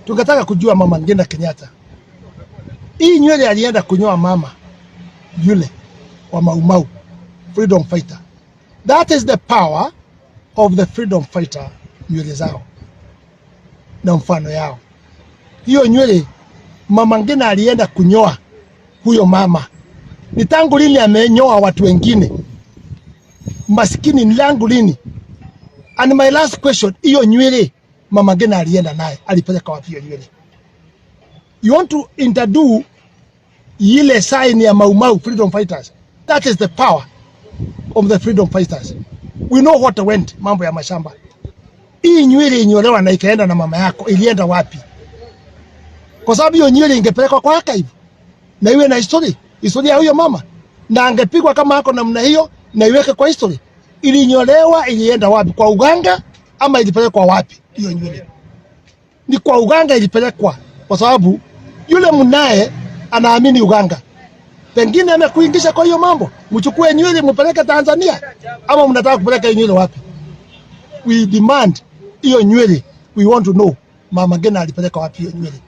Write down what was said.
Tungetaka kujua mama Ngina Kenyatta. Hii nywele alienda kunyoa mama yule wa Mau Mau, freedom fighter. That is the power of the freedom fighter, nywele zao na mfano yao. Hiyo nywele mama Ngina alienda kunyoa huyo mama. Ni tangu lini amenyoa watu wengine? Maskini ni langu lini? And my last question, hiyo nywele mama Ngina alienda naye, alipeleka wapi hiyo nywele? You want to introduce ile sign ya Mau Mau freedom fighters. That is the power of the freedom fighters. We know what went mambo ya mashamba. Hii nywele inyolewa na ikaenda na mama yako, ilienda wapi? Kwa sababu hiyo nywele ingepelekwa kwa archive na iwe na historia ya huyo mama, na angepigwa kama hako namna hiyo na iweke kwa history. Ilinyolewa, ilienda wapi? Kwa uganga ama ilipelekwa wapi hiyo nywele? Ni kwa uganga ilipelekwa, kwa sababu yule mnaye anaamini uganga. Pengine amekuingisha kwa hiyo mambo. Mchukue nywele mpeleke Tanzania, ama mnataka kupeleka nywele wapi? We demand hiyo nywele. We want to know mama Ngina alipeleka wapi hiyo nywele.